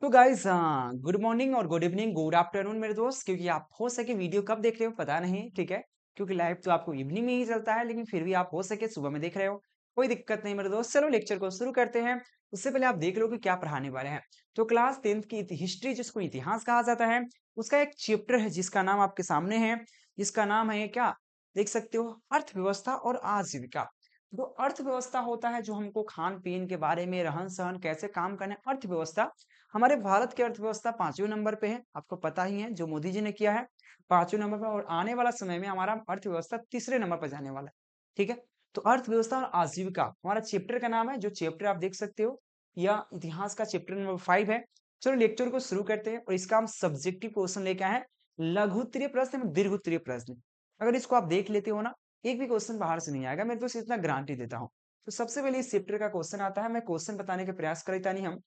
तो guys good morning और good evening good afternoon मेरे दोस्त। क्योंकि आप हो सके वीडियो कब देख रहे हो पता नहीं, ठीक है। क्योंकि लाइव तो आपको इवनिंग में ही चलता है, लेकिन फिर भी आप हो सके सुबह में देख रहे हो, कोई दिक्कत नहीं मेरे दोस्त। चलो लेक्चर को शुरू करते हैं। उससे पहले आप देख लो कि क्या पढ़ाने वाले हैं। तो क्लास 10th की हिस्ट्री, जिसको इतिहास कहा जाता है, उसका एक चैप्टर है जिसका नाम आपके सामने है। जिसका नाम है क्या, देख सकते हो, अर्थव्यवस्था और आजीविका। जो अर्थव्यवस्था होता है, जो हमको खान पीन के बारे में, रहन सहन, कैसे काम करना है, अर्थव्यवस्था। हमारे भारत की अर्थव्यवस्था 5वें नंबर पे है, आपको पता ही है, जो मोदी जी ने किया है 5वें नंबर पे। और आने वाला समय में हमारा अर्थव्यवस्था तीसरे नंबर पर जाने वाला है, ठीक है। तो अर्थव्यवस्था और आजीविका हमारा चैप्टर का नाम है, जो चैप्टर आप देख सकते हो, या इतिहास का चैप्टर नंबर 5 है। चलो लेक्चर को शुरू करते हैं, और इसका हम सब्जेक्टिव क्वेश्चन लेके आए हैं। लघु उत्तरीय प्रश्न एवं दीर्घ उत्तरीय प्रश्न, अगर इसको आप देख लेते हो ना, एक भी क्वेश्चन बाहर से नहीं आएगा, मैं तो इतना गारंटी देता हूँ। तो सबसे पहले इस चैप्टर का क्वेश्चन आता है, मैं क्वेश्चन बताने के प्रयास करता नहीं हम।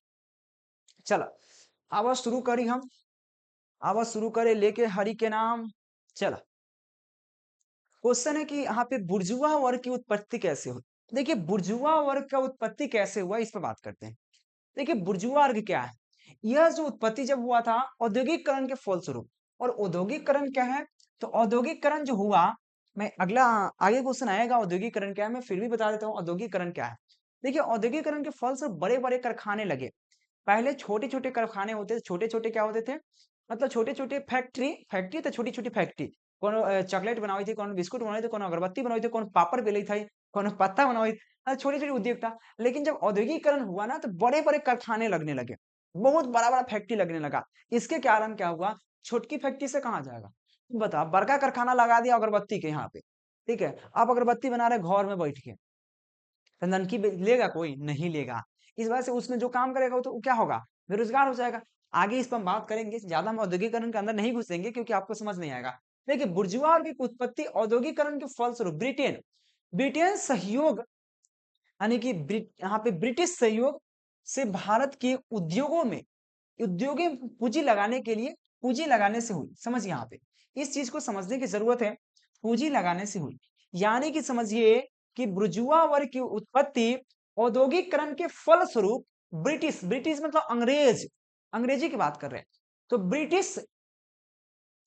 चलो आवाज शुरू करी हम, आवाज शुरू करे लेके हरि के नाम। चला, क्वेश्चन है कि यहाँ पे बुर्जुआ वर्ग की उत्पत्ति कैसे हुई। देखिए बुर्जुआ वर्ग का उत्पत्ति कैसे हुआ, इस पर बात करते हैं। देखिए बुर्जुआ वर्ग क्या है, यह जो उत्पत्ति जब हुआ था औद्योगिकरण के फलस्वरूप। और औद्योगिकरण क्या है, तो औद्योगिकरण जो हुआ, मैं अगला आगे क्वेश्चन आएगा औद्योगिकरण क्या है, मैं फिर भी बता देता हूँ औद्योगिकरण क्या है। देखिए औद्योगिकरण के फलस्वरूप बड़े बड़े कारखाने लगे। पहले छोटे-छोटे कारखाने होते थे, छोटे-छोटे क्या होते थे? मतलब छोटे-छोटे फैक्ट्री, फैक्ट्री तो छोटी-छोटी फैक्ट्री। कोनो चॉकलेट बनाई थी, कोनो बिस्कुट बनाई थी, कोनो अगरबत्ती बनाई थी, कोनो पापड़ बेली थी, कोनो पत्ता बनाई थी। छोटी-छोटी उद्योग था। लेकिन जब औद्योगिकरण हुआ ना, तो बड़े-बड़े कारखाने लगने लगे। बहुत बड़ा-बड़ा फैक्ट्री लगने लगा। इसके कारण क्या हुआ? छोटकी फैक्ट्री से कहाँ जाएगा? तुम बताओ, बड़का कारखाना लगा दिया अगरबत्ती के यहाँ पे, ठीक है? आप अगरबत्ती बना रहे घर में बैठ के। ननकी लेगा कोई? नहीं लेगा। इस वजह से उसमें जो काम करेगा वो तो क्या होगा? बेरोजगार हो जाएगा। आगे इस पर हम बात करेंगे, ज्यादा हम औद्योगिकरण के अंदर नहीं घुसेंगे क्योंकि आपको समझ नहीं आएगा। देखिए बुर्जुआ वर्ग की उत्पत्ति औद्योगिकरण के फलस्वरूप ब्रिटेन, ब्रिटेन सहयोग, यानी कि यहाँ पे ब्रिटिश सहयोग से भारत के उद्योगों में, उद्योगों में पूंजी लगाने के लिए, पूंजी लगाने से हुई। समझ यहाँ पे इस चीज को समझने की जरूरत है। पूंजी लगाने से हुई, यानी कि समझिए कि बुर्जुआ वर्ग की उत्पत्ति औद्योगिकरण के फलस्वरूप ब्रिटिश, ब्रिटिश मतलब अंग्रेज, अंग्रेजी की बात कर रहे हैं। तो ब्रिटिश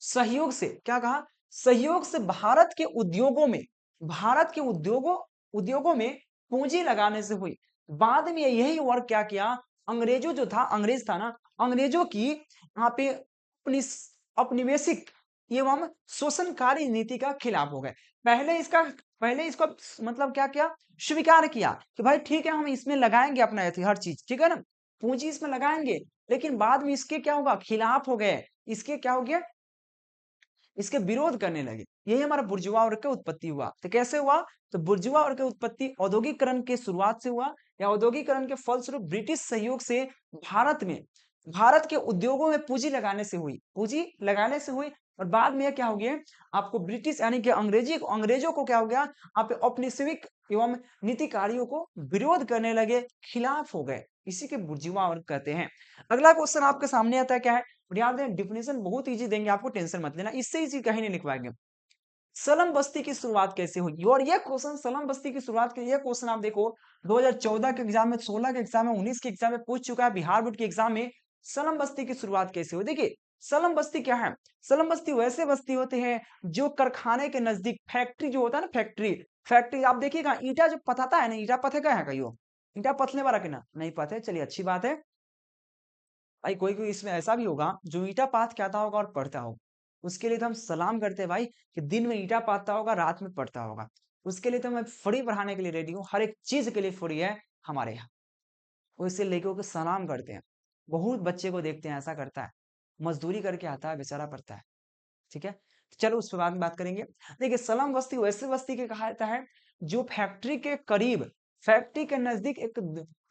सहयोग से, क्या कहा, सहयोग से भारत के उद्योगों में, भारत के उद्योगों, उद्योगों में पूंजी लगाने से हुई। बाद में यही वर्ग क्या किया, अंग्रेजों जो था, अंग्रेज था ना, अंग्रेजों की यहाँ पे अपनी औपनिवेशिक एवं शोषणकारी नीति का खिलाफ हो गए। पहले इसका, पहले इसको मतलब क्या किया, स्वीकार किया कि भाई ठीक है, हम इसमें लगाएंगे अपना हर चीज, ठीक है ना, पूंजी इसमें लगाएंगे। लेकिन बाद में इसके क्या होगा, खिलाफ हो गए। इसके क्या हो गया, इसके विरोध करने लगे। यही हमारा बुर्जुआ वर्ग का उत्पत्ति हुआ। तो कैसे हुआ, तो बुर्जुआ वर्ग की उत्पत्ति औद्योगिकरण के शुरुआत से हुआ, या औद्योगिकरण के फलस्वरूप ब्रिटिश सहयोग से भारत में, भारत के उद्योगों में पूंजी लगाने से हुई, पूंजी लगाने से हुई। और बाद में क्या हो गया, आपको ब्रिटिश यानी कि अंग्रेजी, अंग्रेजों को क्या हो गया, आप औपनिवेशिक एवं नीतिकारियों को विरोध करने लगे, खिलाफ हो गए। इसी के बुर्जुआ वर्ग कहते हैं। अगला क्वेश्चन आपके सामने आता है, क्या है, और याद है डिफिनेशन बहुत इजी देंगे आपको, टेंशन मत लेना, इससे इजी कहीं नहीं लिखवाएंगे। सलम बस्ती की शुरुआत कैसे हुई, और ये क्वेश्चन सलम बस्ती की शुरुआत के, ये क्वेश्चन आप देखो 2014 के एग्जाम में, 16 के एग्जाम में, 19 के एग्जाम में पूछ चुका है, बिहार बोर्ड के एग्जाम में। सलम बस्ती की शुरुआत कैसे हुई, देखिए सलम बस्ती क्या है, सलम बस्ती वैसे बस्ती होते हैं जो कारखाने के नजदीक, फैक्ट्री जो होता है ना, फैक्ट्री, फैक्ट्री आप देखिएगा, ईटा जो पथाता है ना, ईटा पथेगा है कहीं, ईटा पथने वाला के ना नहीं पथे, चलिए अच्छी बात है। भाई कोई कोई इसमें ऐसा भी होगा जो ईटा पाथ के आता होगा और पढ़ता होगा, उसके लिए तो हम सलाम करते हैं भाई, कि दिन में ईटा पाथता होगा, रात में पढ़ता होगा। उसके लिए तो मैं फ्री पढ़ाने के लिए रेडी हूँ, हर एक चीज के लिए फ्री है हमारे यहाँ। वो इसे लेके को सलाम करते हैं। बहुत बच्चे को देखते हैं ऐसा करता है, मजदूरी करके आता है बेचारा, पढ़ता है, ठीक है। चलो उस पर बाद में बात करेंगे। देखिए सलम बस्ती वैसे बस्ती के कहा जाता है जो फैक्ट्री के करीब, फैक्ट्री के नजदीक एक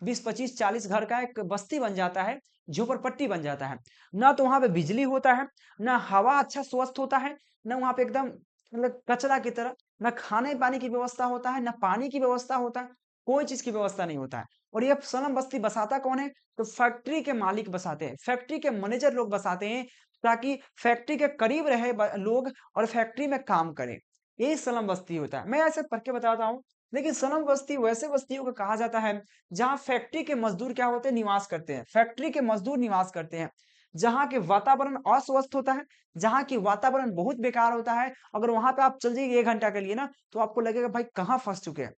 20, 25, 40 घर का एक बस्ती बन जाता है, झोपड़पट्टी बन जाता है। ना तो वहां पे बिजली होता है, ना हवा अच्छा स्वस्थ होता है, ना वहां पे एकदम मतलब कचरा की तरह, ना खाने पानी की व्यवस्था होता है, ना पानी की व्यवस्था होता है, कोई चीज की व्यवस्था नहीं होता है। और ये सलम बस्ती बसाता कौन है, तो फैक्ट्री के मालिक बसाते हैं, फैक्ट्री के मैनेजर लोग बसाते हैं, ताकि फैक्ट्री के करीब रहे लोग और फैक्ट्री में काम करें। यही स्लम बस्ती होता है। मैं ऐसे पढ़ के बताता हूँ, लेकिन स्लम बस्ती वैसे बस्तियों को कहा जाता है जहाँ फैक्ट्री के मजदूर क्या होते हैं, निवास करते हैं। फैक्ट्री के मजदूर निवास करते हैं, जहाँ के वातावरण अस्वस्थ होता है, जहाँ की वातावरण बहुत बेकार होता है। अगर वहां पे आप चल जाइए 1 घंटा के लिए ना, तो आपको लगेगा भाई कहाँ फंस चुके हैं।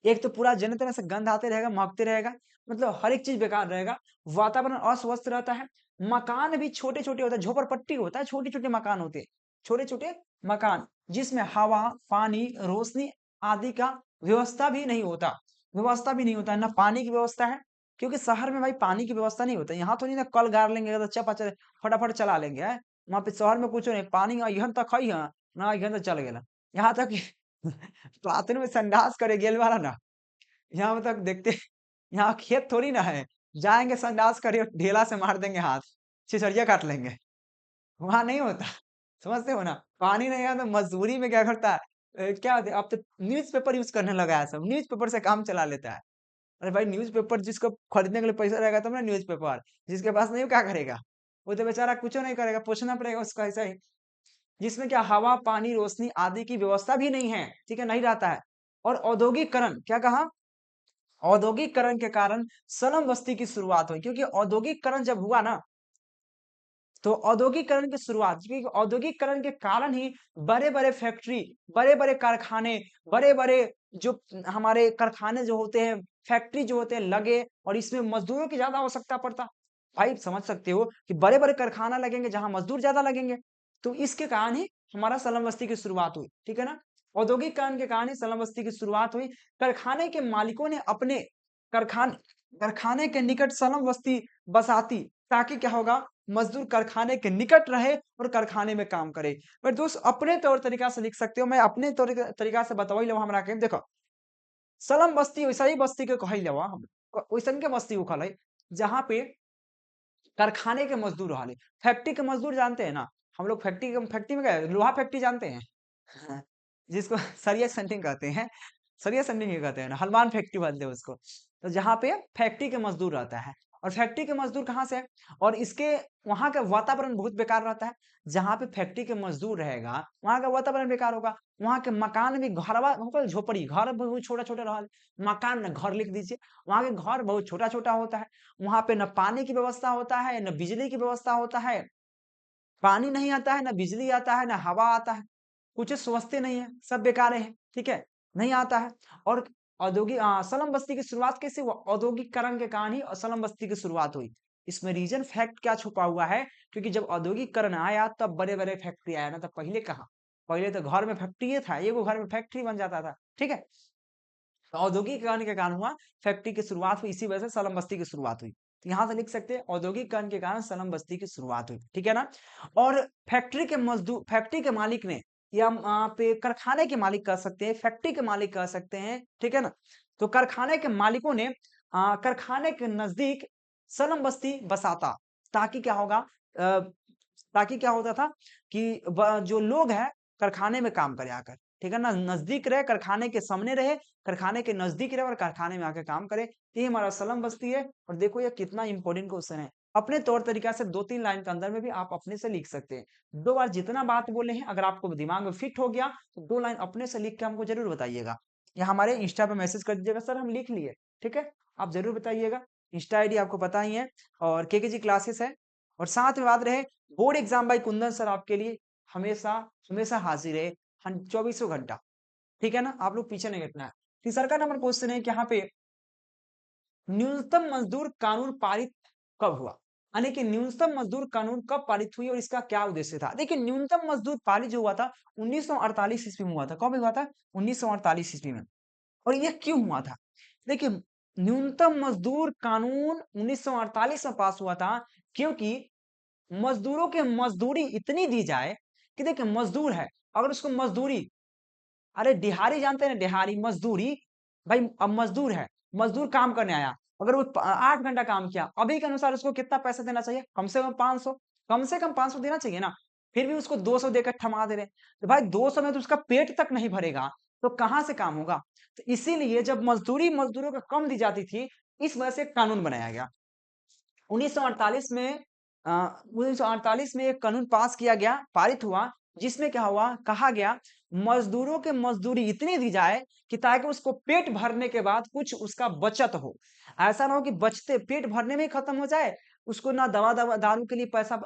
एक तो पूरा जन्नत तरह से गंध आते रहेगा, महकते रहेगा, मतलब हर एक चीज बेकार रहेगा। वातावरण अस्वस्थ रहता है। मकान भी छोटे-छोटे होते हैं, झोपड़पट्टी होता है, छोटे-छोटे मकान होते हैं। छोटे-छोटे मकान जिसमें हवा, पानी, रोशनी आदि का व्यवस्था भी नहीं होता। व्यवस्था भी नहीं होता है, ना पानी की व्यवस्था है, क्योंकि शहर में भाई पानी की व्यवस्था नहीं होता है। यहाँ तो नहीं ना कल गाड़ लेंगे तो चपाचप फटाफट चला लेंगे हैं। वहाँ पे शहर में कुछ नहीं, पानी अइहन तक है यहाँ, ना अइहन तक चल गेला। यहाँ तक कि बाथरूम में संडास करे गेल वाला ना, यहाँ मतलब देखते यहाँ खेत थोड़ी ना है, जाएँगे संडास करे और ढेला से मार देंगे हाथ, छिछड़िया काट लेंगे, वहाँ नहीं होता, समझते हो ना? पानी नहीं है तो मजबूरी में क्या करता है क्या होता है अब तो न्यूज़पेपर यूज़ करने लगा है सब, न्यूज़पेपर से काम चला लेता है। अरे भाई न्यूज़पेपर जिसको खरीदने के लिए पैसा रहेगा तब ना न्यूज़पेपर, जिसके पास नहीं वो क्या करेगा? वो तो बेचारा कुछ नहीं करेगा, पूछना पड़ेगा उसको ऐसा ही। जिसमें क्या हवा, पानी, रोशनी आदि की व्यवस्था भी नहीं है, ठीक है? नहीं रहता है। और औद्योगिकरण क्या कहा? औद्योगिकरण के कारण स्लम बस्ती की शुरुआत हुई, क्योंकि औद्योगिकरण जब हुआ ना, तो औद्योगिकरण की शुरुआत, क्योंकि औद्योगिकरण के कारण ही बड़े-बड़े फैक्ट्री, बड़े-बड़े कारखाने, बड़े-बड़े जो हमारे कारखाने जो होते हैं, फैक्ट्री जो होते हैं लगे, और इसमें मजदूरों की ज़्यादा आवश्यकता पड़ता। भाई समझ सकते हो कि बड़े-बड़े कारखाना लगेंगे जहाँ मजदूर ज़्यादा लगेंगे, तो इसके कारण ही हमारा स्लम बस्ती की शुरुआत हुई, ठीक है ना? औद्योगिकरण के कारण ही स्लम बस्ती की शुरुआत हुई। कारखाने के मालिकों ने अपने कारखाने कारखाने के निकट स्लम बस्ती बसाती, ताकि क्या होगा, मजदूर कारखाने के निकट रहे और कारखाने में काम करे। पर दोस्त अपने तौर तरीका से लिख सकते हो, मैं अपने तरीका से बतावई लो हमरा के देखो। स्लम बस्ती वैसा ही बस्ती के कहल जावा हम, वैसन के बस्ती को कहल, जहाँ पे कारखाने के मजदूर रहले। फैक्ट्री के मजदूर जानते हैं ना, हम लोग फैक्ट्री में गए, लोहा फैक्ट्री जानते हैं? हाँ, जिसको सरिया सेंटिंग कहते हैं, सरिया सेंटिंग ही कहते हैं ना, हनुमान फैक्ट्री बोलते हैं उसको। तो जहाँ पे फैक्ट्री के मजदूर रहता है, और फैक्ट्री के मजदूर कहाँ से है? और इसके वहाँ का वातावरण बहुत बेकार रहता है। जहाँ पे फैक्ट्री के मजदूर रहेगा, वहाँ का वातावरण बेकार होगा। वहाँ के मकान भी घरवा होकर झोपड़ी, घर बहुत छोटा-छोटा रहल। मकान न घर लिख दीजिए, वहाँ के घर बहुत छोटा-छोटा होता है। वहाँ पे न पानी की व्यवस्था होता है, न बिजली की व्यवस्था होता है। पानी नहीं आता है, ना बिजली आता है, ना हवा आता है। कुछ सोचते नहीं है, सब बेकारे हैं, ठीक है? नहीं आता है। और स्लम बस्ती की शुरुआत कैसे हुआ? औद्योगिकरण के कारण ही स्लम बस्ती की शुरुआत हुई। इसमें रीज़न फैक्ट क्या छुपा हुआ है? क्योंकि जब औद्योगिकरण आया तब बड़े-बड़े फैक्ट्री आया ना, तो पहले कहाँ? पहले तो घर में फैक्ट्री था, एगो घर में फैक्ट्री बन जाता था, ठीक है? तो औद्योगिकरण के कारण हुआ, फैक्ट्री की शुरुआत हुई, इसी वजह से स्लम बस्ती की शुरुआत हुई। तो यहाँ से लिख सकते हैं औद्योगिकरण के कारण स्लम बस्ती की शुरुआत हुई, ठीक है ना? और फैक्ट्री के मालिक ने, या हम पे कारखाने के मालिक कह सकते हैं, फैक्ट्री के मालिक कह सकते हैं, ठीक है ना? तो कारखाने के मालिकों ने कारखाने के नजदीक स्लम बस्ती बसाता, ताकि क्या होगा, ताकि क्या होता था कि जो लोग हैं कारखाने में काम करे आकर, ठीक है ना? नजदीक रहे, कारखाने के सामने रहे, कारखाने के नजदीक रहे और कारखाने में आके काम करे। ये हमारा स्लम बस्ती है। और देखो ये कितना इंपॉर्टेंट क्वेश्चन है। अपने तौर तरीका से 2-3 लाइन के अंदर में भी आप अपने से लिख सकते हैं। 2 बार जितना बात बोले हैं, अगर आपको दिमाग में फिट हो गया तो 2 लाइन अपने से लिख के हमको जरूर बताइएगा, या हमारे इंस्टा पे मैसेज कर दीजिएगा, सर हम लिख लिए, ठीक है? आप जरूर बताइएगा। इंस्टा आईडी आपको पता ही है, और केकेजी क्लासेस है। और साथ में बात रहे, board exam by Kundan sir आपके लिए हमेशा हमेशा हाजिर है, 24 घंटा, ठीक है ना? आप लोग पीछे नहीं हटना है। तीसरा नंबर क्वेश्चन है कि यहाँ पे न्यूनतम मजदूर कानून पारित कब हुआ? यानी कि न्यूनतम मजदूर कानून कब पारित हुई और इसका क्या उद्देश्य था? देखिए न्यूनतम मजदूर पारित जो हुआ था 1948 ईस्वी में हुआ था। कब हुआ था? 1948 ईस्वी में। और ये क्यों हुआ था? देखिए न्यूनतम मजदूर कानून 1948 में पास हुआ था, क्योंकि मजदूरों की मजदूरी इतनी दी जाए कि देखिए मजदूर है, अगर उसको मजदूरी, अरे दिहाड़ी जानते हैं ना, दिहाड़ी मजदूरी, भाई अब मजदूर है, मजदूर काम करने आया, अगर वो 8 घंटा काम किया, अभी के अनुसार उसको कितना पैसा देना चाहिए? कम से कम 500, कम से कम 500 देना चाहिए ना। फिर भी उसको 200 देकर थमा दे रहे हैं। तो भाई 200 में तो उसका पेट तक नहीं भरेगा, तो कहाँ से काम होगा? तो इसीलिए जब मजदूरी मजदूरों को कम दी जाती थी, इस वजह से कानून बनाया गया। 1948 में 1948 में एक कानून पास किया गया, पारित हुआ, जिसमें क्या हुआ, कहा गया मजदूरों के मजदूरी इतनी दी जाए कि ताकि उसको पेट भरने के बाद कुछ उसका बचत हो। ऐसा ना हो कि बचते पेट भरने में ही खत्म हो जाए, उसको ना दारू के लिए पैसा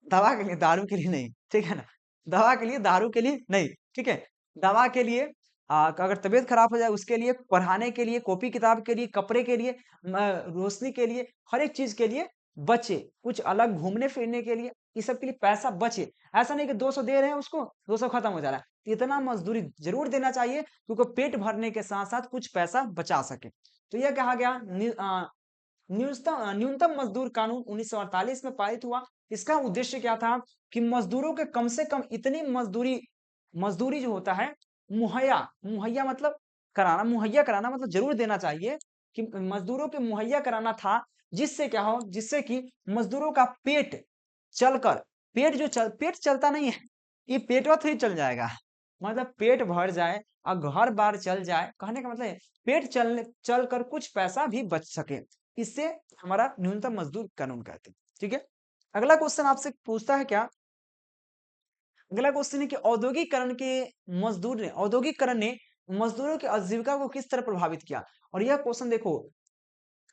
दवा के लिए दारू के लिए नहीं, ठीक है ना? दवा के लिए, दारू के लिए नहीं, ठीक है? दवा के लिए अगर तबीयत खराब हो जाए उसके लिए, पढ़ाने के लिए, कॉपी-किताब के लिए, कपड़े के लिए, रोशनी के लिए, हर एक चीज़ के लिए बचे। कुछ अलग घूमने-फिरने के लिए, ये सब के लिए पैसा बचे। ऐसा नहीं कि 200 दे रहे हैं उसको, 200 खत्म हो जा रहा है। इतना मज़दूरी ज़रूर देना चाहिए क्योंकि पेट भरने के साथ-साथ कुछ पैसा बचा सके। तो यह कहा गया न्यूनतम मजदूर कानून 1948 में पारित हुआ। इसका उद्देश्य क्या था कि मजदूरों के कम से कम इतनी मजदूरी मजदूरी जो होता है मुहैया मुहैया मतलब कराना मुहैया कराना मतलब जरूर देना चाहिए कि मजदूरों के मुहैया कराना था जिससे क्या हो जिससे कि मजदूरों का पेट चलकर पेट चलता नहीं है ये पेटवा थोड़ी चल जाएगा मतलब पेट भर जाए और घर बार चल जाए कहने का मतलब है पेट चल कर कुछ पैसा भी बच सके इससे हमारा न्यूनतम मजदूर कानून कहते हैं ठीक है अगला क्वेश्चन आपसे पूछता है क्या अगला क्वेश्चन है कि औद्योगिकरण ने मजदूरों की आजीविका को किस तरह प्रभावित किया और यह क्वेश्चन देखो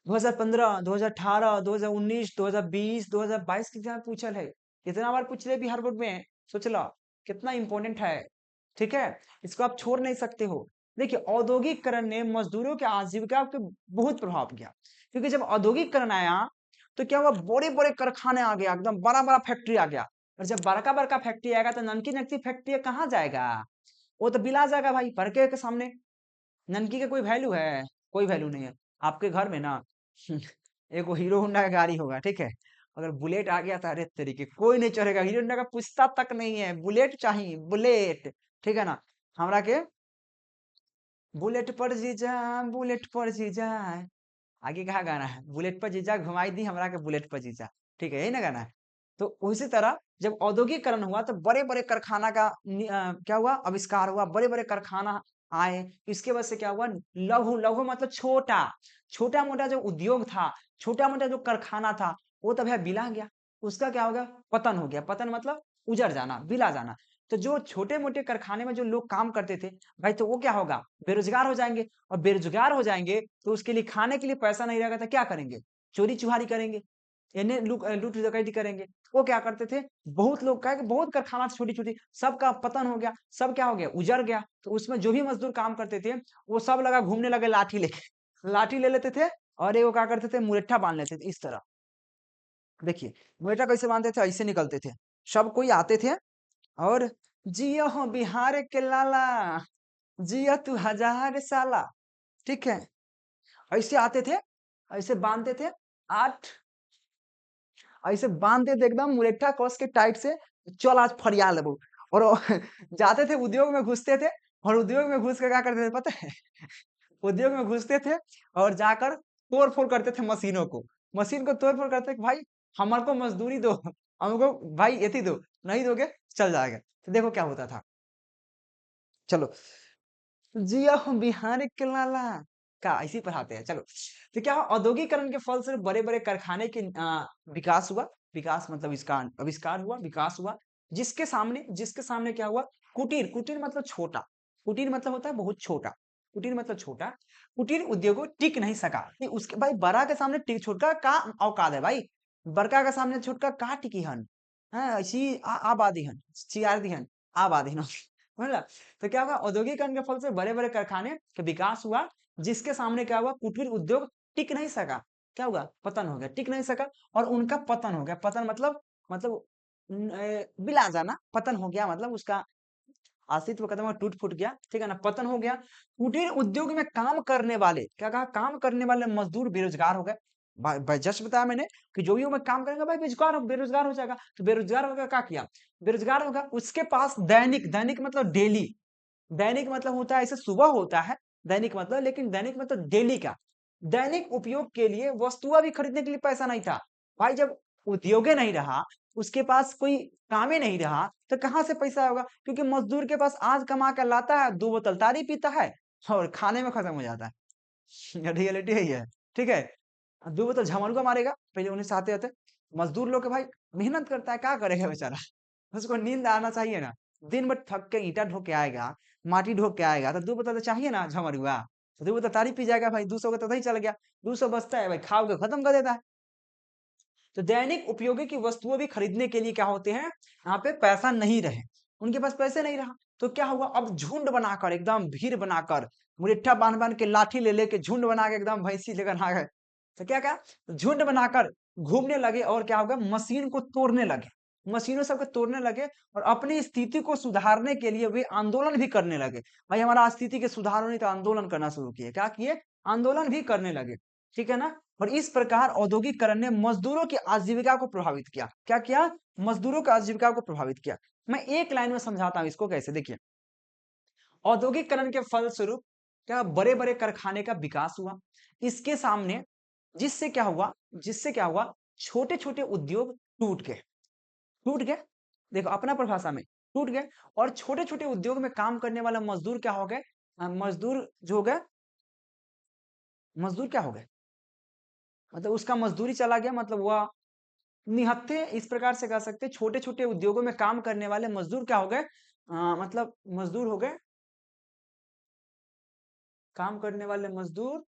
2015 2018 2019 2020 2022 कितना पूछल है कितना बार पूछ ले बिहार बोर्ड में सोच लो कितना इंपॉर्टेंट है ठीक है इसको आप छोड़ नहीं सकते हो देखिए औद्योगिकरण ने मजदूरों की आजीविका पे बहुत प्रभाव किया क्योंकि जब औद्योगिकरण आया तो क्या हुआ बड़े बड़े कारखाने आ गया एकदम बड़ा बड़ा फैक्ट्री आ गया और जब बड़का बड़का फैक्ट्री आएगा तो ननकी ननकी फैक्ट्री कहाँ जाएगा वो तो बिला जाएगा भाई बड़के के सामने ननकी का कोई वैल्यू है कोई वैल्यू नहीं है आपके घर में ना एक वो हीरो होंडा का गाड़ी होगा ठीक है अगर बुलेट आ गया तो अरे तरीके कोई नहीं चढ़ेगा हीरो होंडा का पूछता तक नहीं है बुलेट चाहिए बुलेट ठीक है ना हमरा के बुलेट पर जीजा आगे कहा गाना है बुलेट पर जीजा घुमाई दी हमरा के बुलेट पर जीजा ठीक है यही ना गाना है तो उसी तरह जब औद्योगिकरण हुआ तो बड़े बड़े कारखाना का क्या हुआ आविष्कार हुआ बड़े बड़े कारखाना आए इसके वजह से क्या हुआ लघु लघु मतलब छोटा छोटा मोटा जो उद्योग था छोटा मोटा जो कारखाना था वो तो भैया बिला गया उसका क्या हो गया पतन हो गया पतन मतलब उजड़ जाना बिला जाना तो जो छोटे मोटे कारखाने में जो लोग काम करते थे भाई तो वो क्या होगा बेरोजगार हो जाएंगे और बेरोजगार हो जाएंगे तो उसके लिए खाने के लिए पैसा नहीं रहेगा तो क्या करेंगे चोरी चुहारी करेंगे इन्हें लूट डकैती करेंगे वो क्या करते थे बहुत लोग का बहुत कारखाना छोटी छोटी सबका पतन हो गया सब क्या हो गया उजड़ गया तो उसमें जो भी मजदूर काम करते थे वो सब लगा घूमने लगे लाठी लेके लाठी ले लेते थे और ये वो क्या करते थे मुरेठा बांध लेते थे इस तरह देखिए मुरेठा कैसे बांधते थे ऐसे निकलते थे सब कोई आते थे और जियो हो बिहार के लाला जिया तू हजार साला ठीक है ऐसे आते थे ऐसे बांधते थे आठ ऐसे बांधते थे एकदम मुरेठा कस के टाइट से चल आज फरिया लेबो और जाते थे उद्योग में घुसते थे और उद्योग में घुस के क्या करते थे पता है उद्योग में घुसते थे और जाकर तोड़ फोड़ करते थे मशीनों को मशीन को तोड़ फोड़ करते थे भाई हमारे को मजदूरी दो हमको भाई ये दो नहीं दोगे चल जाएगा तो देखो क्या होता था चलो जिया हो बिहार के लाला का ऐसे पढ़ाते हैं चलो तो क्या हुआ? औद्योगिकरण के फल से बड़े बड़े कारखाने के विकास हुआ विकास मतलब इसका आविष्कार हुआ विकास हुआ जिसके सामने क्या हुआ कुटीर कुटीर मतलब छोटा कुटीर मतलब होता है बहुत छोटा कुटीर मतलब छोटा कुटीर उद्योगों टिक नहीं सका उसके भाई बड़ा के सामने टिक छोटा का औकात है भाई बड़का के सामने छोटका का टिकी हन हाँ ऐसी आबादी हन चियार दी हन आबादी हन समझला तो क्या हुआ औद्योगिकरण के फल से बड़े बड़े कारखाने का विकास हुआ जिसके सामने क्या हुआ कुटीर उद्योग टिक नहीं सका क्या हुआ पतन हो गया टिक नहीं सका और उनका पतन हो गया पतन मतलब बिला जाना पतन हो गया मतलब उसका अस्तित्व खत्म हुआ टूट फूट गया ठीक है ना पतन हो गया कुटीर उद्योग में काम करने वाले क्या कहा काम करने वाले मजदूर बेरोजगार हो गए जस्ट बताया मैंने कि जो भी वो में काम करेंगे भाई बेरोजगार हो जाएगा तो बेरोजगार होगा क्या किया बेरोजगार होगा उसके पास दैनिक दैनिक मतलब डेली दैनिक मतलब होता है ऐसे सुबह होता है दैनिक मतलब लेकिन दैनिक मतलब डेली का दैनिक उपयोग के लिए वस्तुएं भी खरीदने के लिए पैसा नहीं था भाई जब उद्योगे नहीं रहा उसके पास कोई काम ही नहीं रहा तो कहाँ से पैसा होगा क्योंकि मजदूर के पास आज कमा कर लाता है 2 बोतल तारी पीता है और खाने में खत्म हो जाता है रियलिटी यही है ठीक है 2 बोतल झमलुआ मारेगा पहले उन्हें से आते आते मजदूर लोग के भाई मेहनत करता है क्या करेगा बेचारा उसको नींद आना चाहिए ना दिन भर थक के ईंटा ढो के आएगा, माटी ढो के आएगा, तो 2 बोतल तो चाहिए ना झमरुआ। तो 2 बोतल तारी पी जाएगा भाई, 200 का तो नहीं चल गया, 200 बचता है भाई, खा के खत्म कर देता है। तो दैनिक उपयोगी की वस्तुएं भी खरीदने के लिए क्या होते हैं, यहाँ पे पैसा नहीं रहे, उनके पास पैसे नहीं रहा, तो क्या हुआ, अब झुंड बनाकर एकदम भीड़ बनाकर, मुरेठा बांध बांध के लाठी ले लेके झुंड बना के एकदम भैंसी लेकर आ गए। तो क्या क्या, झुंड बनाकर घूमने लगे और क्या होगा, मशीन को तोड़ने लगे, मशीनों सबको तोड़ने लगे और अपनी स्थिति को सुधारने के लिए वे आंदोलन भी करने लगे। भाई हमारा स्थिति के सुधार होनी, तो आंदोलन करना शुरू किए, क्या किए, आंदोलन भी करने लगे, ठीक है ना। और इस प्रकार औद्योगिकरण ने मजदूरों की आजीविका को प्रभावित किया, क्या किया, मजदूरों की आजीविका को प्रभावित किया। मैं एक लाइन में समझाता हूं इसको कैसे, देखिए, औद्योगिकरण के फलस्वरूप क्या बड़े बड़े कारखाने का विकास हुआ, इसके सामने, जिससे क्या हुआ, छोटे छोटे उद्योग टूट गए, देखो अपना परिभाषा में, टूट गए, और छोटे छोटे उद्योग में काम करने वाला मजदूर क्या हो गए, मजदूर जो हो गए, मजदूर क्या हो गए, मतलब उसका मजदूरी चला गया, मतलब वह निहत्थे, इस प्रकार से कह सकते हैं, छोटे छोटे उद्योगों में काम करने वाले मजदूर क्या हो गए, मतलब मजदूर हो गए, काम करने वाले मजदूर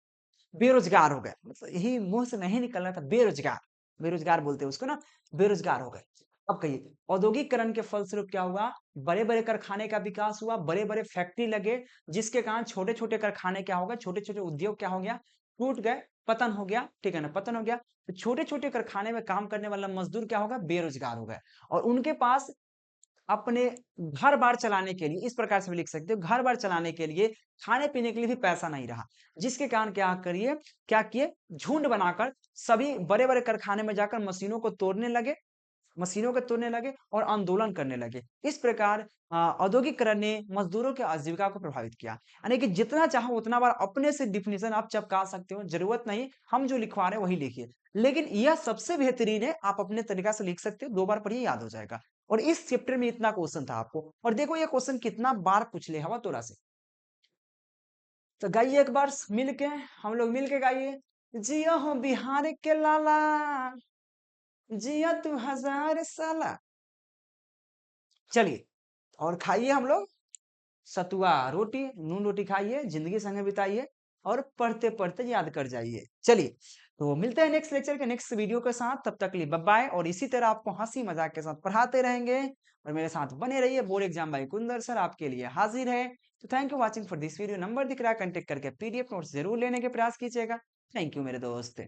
बेरोजगार हो गए, मतलब यही मुंह से नहीं निकल रहा था, बेरोजगार, बेरोजगार बोलते हैं उसको ना, बेरोजगार हो गए। अब कहिए, औद्योगिकरण के फलस्वरूप क्या हुआ, बड़े बड़े कारखाने का विकास हुआ, बड़े बड़े फैक्ट्री लगे, जिसके कारण छोटे छोटे कारखाने क्या हो गए, छोटे छोटे उद्योग क्या हो गया, टूट गए, पतन हो गया, ठीक है ना, पतन हो गया। तो छोटे छोटे कारखाने में काम करने वाला मजदूर क्या होगा, बेरोजगार हो गए, और उनके पास अपने घर बार चलाने के लिए, इस प्रकार से भी लिख सकते हो, घर बार चलाने के लिए, खाने पीने के लिए भी पैसा नहीं रहा, जिसके कारण क्या किए, झुंड बनाकर सभी बड़े बड़े कारखाने में जाकर मशीनों को तोड़ने लगे और आंदोलन करने लगे। इस प्रकार औद्योगिकरण ने मजदूरों की आजीविका को प्रभावित किया, यानी कि जितना चाहो उतना बार अपने से डिफिनेशन आप चपका सकते हो, जरूरत नहीं हम जो लिखवा रहे हैं वही लिखिए, लेकिन यह सबसे बेहतरीन है, आप अपने तरीका से लिख सकते हो, 2 बार पढ़िए याद हो जाएगा। और इस चैप्टर में इतना क्वेश्चन था आपको, और देखो ये क्वेश्चन कितना बार पूछ ले हवा तोरा से। तो गाइए एक बार मिल के, हम लोग मिल के गाइए, जियो हो बिहार के लाला, जिया तू हजार साला। चलिए, और खाइए हम लोग सतुआ रोटी, नून रोटी खाइए, जिंदगी संगे बिताइए, और पढ़ते पढ़ते याद कर जाइए। चलिए, तो मिलते हैं नेक्स्ट लेक्चर के नेक्स्ट वीडियो के साथ, तब तक के लिए बाय बाय, और इसी तरह आपको हंसी मजाक के साथ पढ़ाते रहेंगे, और मेरे साथ बने रहिए। Board exam by Kundar sir आपके लिए हाजिर है। तो thank you watching for this video, number दिख रहा है, कंटेक्ट करके पीडीएफ नोट्स जरूर लेने के प्रयास कीजिएगा। थैंक यू मेरे दोस्त।